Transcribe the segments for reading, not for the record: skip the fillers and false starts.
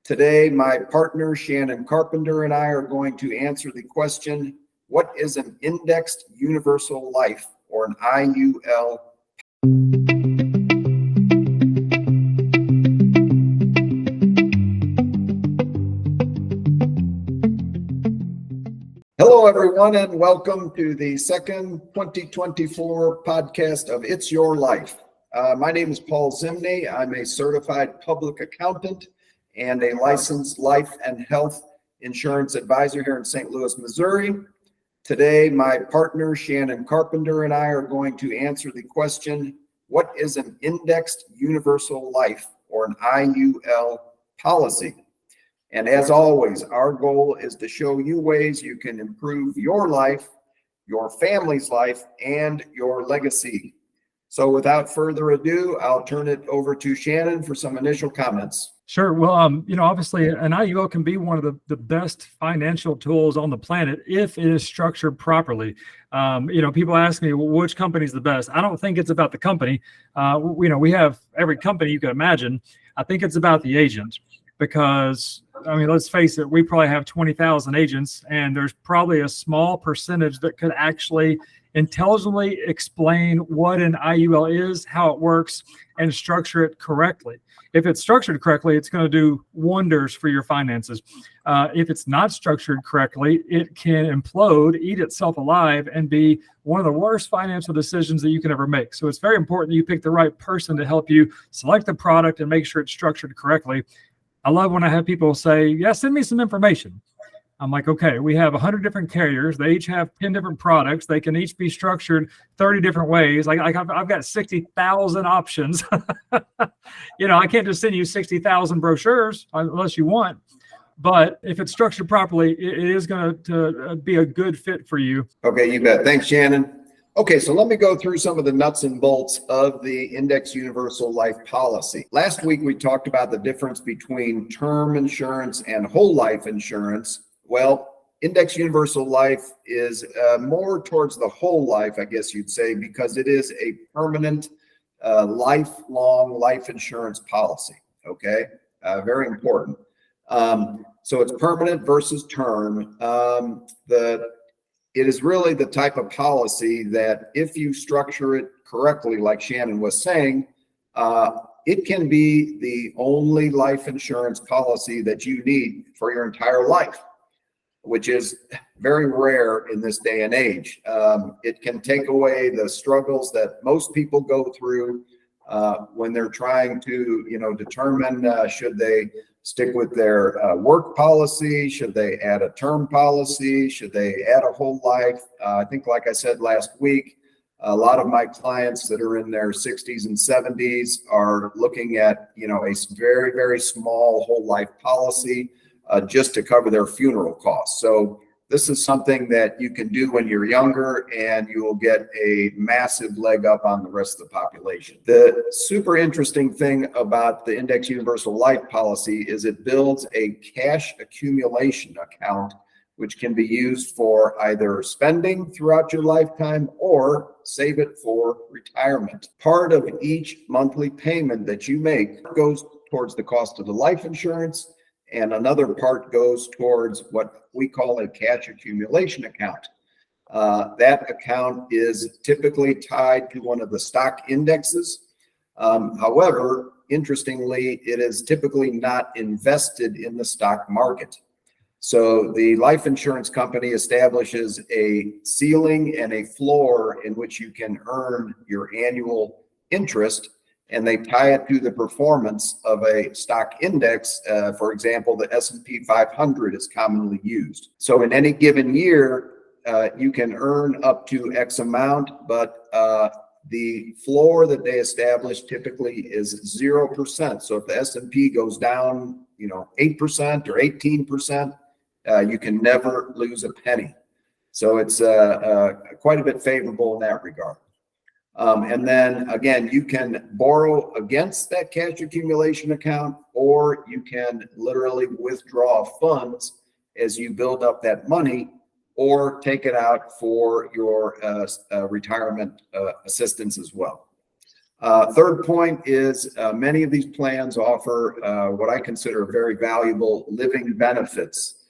Today, my partner, Shannon Carpenter, and I are going to answer the question, what is an indexed universal life, or an IUL? Hello, everyone, and welcome to the second 2024 podcast of It's Your Life. My name is Paul Zimney. I'm a certified public accountant and a licensed life and health insurance advisor here in St. Louis, Missouri. Today, my partner, Shannon Carpenter, and I are going to answer the question, what is an indexed universal life, or an IUL policy? And as always, our goal is to show you ways you can improve your life, your family's life, and your legacy. So without further ado, I'll turn it over to Shannon for some initial comments. Sure. Well, obviously an IUL can be one of the best financial tools on the planet if it is structured properly. People ask me, well, which company is the best? I don't think it's about the company. We have every company you can imagine. I think it's about the agent, because let's face it, we probably have 20,000 agents, and there's probably a small percentage that could actually intelligently explain what an IUL is, how it works, and structure it correctly. If it's structured correctly, it's going to do wonders for your finances. If it's not structured correctly, it can implode, eat itself alive, and be one of the worst financial decisions that you can ever make. So it's very important that you pick the right person to help you select the product and make sure it's structured correctly. I love when I have people say, yeah, send me some information. I'm like, okay, we have 100 different carriers. They each have 10 different products. They can each be structured 30 different ways. I've got 60,000 options. I can't just send you 60,000 brochures unless you want. But if it's structured properly, it is going to be a good fit for you. Okay, you bet. Thanks, Shannon. Okay, so let me go through some of the nuts and bolts of the Index Universal Life policy. Last week, we talked about the difference between term insurance and whole life insurance. Well, Index Universal Life is more towards the whole life, I guess you'd say, because it is a permanent, lifelong life insurance policy. Okay, very important. So it's permanent versus term. It is really the type of policy that if you structure it correctly, like Shannon was saying, it can be the only life insurance policy that you need for your entire life, which is very rare in this day and age. It can take away the struggles that most people go through when they're trying to, determine should they stick with their work policy, should they add a term policy, should they add a whole life. I think, like I said last week, a lot of my clients that are in their 60s and 70s are looking at, a very, very small whole life policy just to cover their funeral costs. So this is something that you can do when you're younger, and you will get a massive leg up on the rest of the population. The super interesting thing about the Index Universal Life policy is it builds a cash accumulation account, which can be used for either spending throughout your lifetime or save it for retirement. Part of each monthly payment that you make goes towards the cost of the life insurance, and another part goes towards what we call a cash accumulation account. That account is typically tied to one of the stock indexes. However, interestingly, it is typically not invested in the stock market. So the life insurance company establishes a ceiling and a floor in which you can earn your annual interest, and they tie it to the performance of a stock index. For example, the S&P 500 is commonly used. So in any given year, you can earn up to X amount, but the floor that they establish typically is 0%. So if the S&P goes down, 8% or 18%, you can never lose a penny. So it's quite a bit favorable in that regard. And then again, you can borrow against that cash accumulation account, or you can literally withdraw funds as you build up that money, or take it out for your retirement assistance as well. Third point is many of these plans offer what I consider a very valuable living benefits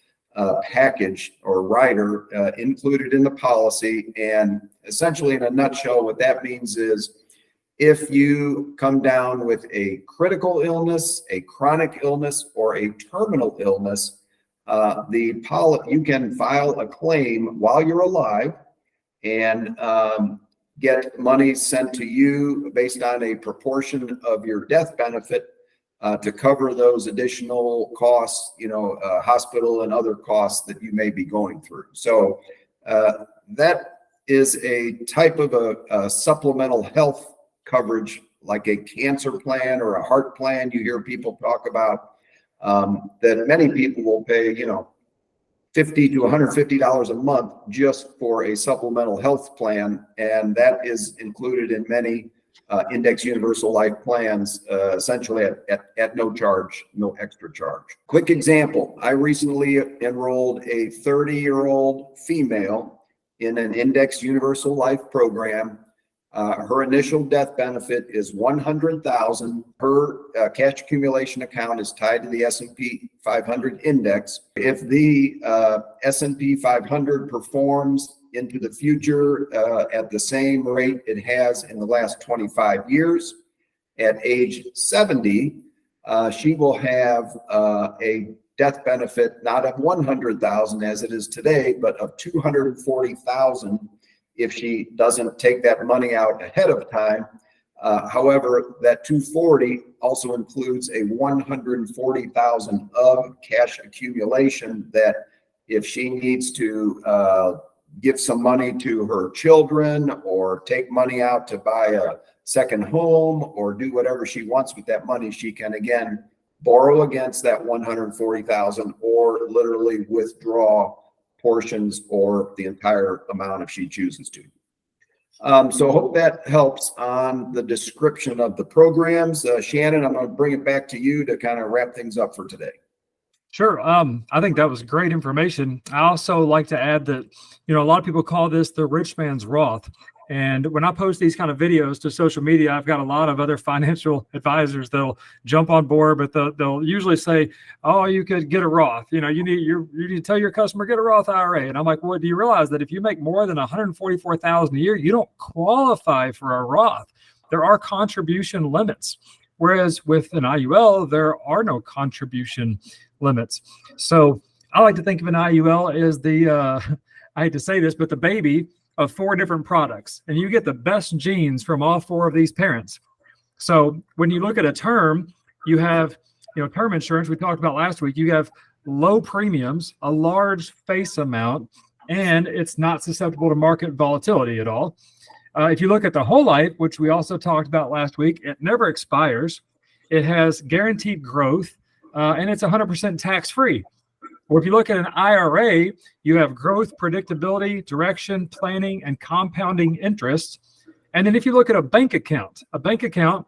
package or rider included in the policy. And essentially, in a nutshell, what that means is if you come down with a critical illness, a chronic illness, or a terminal illness, you can file a claim while you're alive and get money sent to you based on a proportion of your death benefit to cover those additional costs, hospital and other costs that you may be going through. So that is a type of a supplemental health coverage, like a cancer plan or a heart plan you hear people talk about, that many people will pay, $50 to $150 a month just for a supplemental health plan. And that is included in many index universal life plans, essentially at no charge, no extra charge. Quick example, I recently enrolled a 30-year-old female in an index universal life program. Her initial death benefit is $100,000. Her cash accumulation account is tied to the S&P 500 index. If the S&P 500 performs into the future at the same rate it has in the last 25 years, at age 70, she will have a death benefit not of $100,000 as it is today, but of $240,000 if she doesn't take that money out ahead of time. However, that 240 also includes a 140,000 of cash accumulation that if she needs to give some money to her children or take money out to buy a second home or do whatever she wants with that money, she can again borrow against that 140,000 or literally withdraw portions or the entire amount if she chooses to. So hope that helps on the description of the programs. Shannon, I'm going to bring it back to you to kind of wrap things up for today. Sure. I think that was great information. I also like to add that, a lot of people call this the rich man's Roth. And when I post these kind of videos to social media, I've got a lot of other financial advisors that'll jump on board, but they'll usually say, "Oh, you could get a Roth. You need to tell your customer get a Roth IRA." And I'm like, "Well, do you realize that if you make more than $144,000 a year, you don't qualify for a Roth? There are contribution limits, whereas with an IUL, there are no contribution limits." So I like to think of an IUL as I hate to say this, but the baby of 4 different products, and you get the best genes from all 4 of these parents. So when you look at a term, you have, term insurance we talked about last week, you have low premiums, a large face amount, and it's not susceptible to market volatility at all. If you look at the whole life, which we also talked about last week, it never expires. It has guaranteed growth, and it's 100% tax-free. Or if you look at an IRA, you have growth, predictability, direction, planning, and compounding interest. And then if you look at a bank account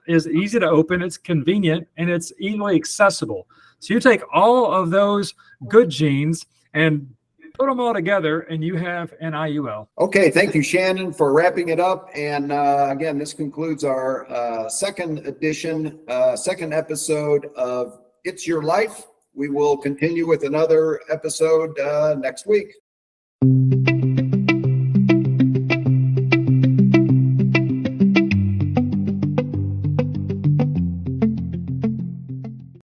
is easy to open, it's convenient, and it's easily accessible. So you take all of those good genes and put them all together, and you have an IUL. Okay, thank you, Shannon, for wrapping it up. And again, this concludes our second episode of It's Your Life. We will continue with another episode next week.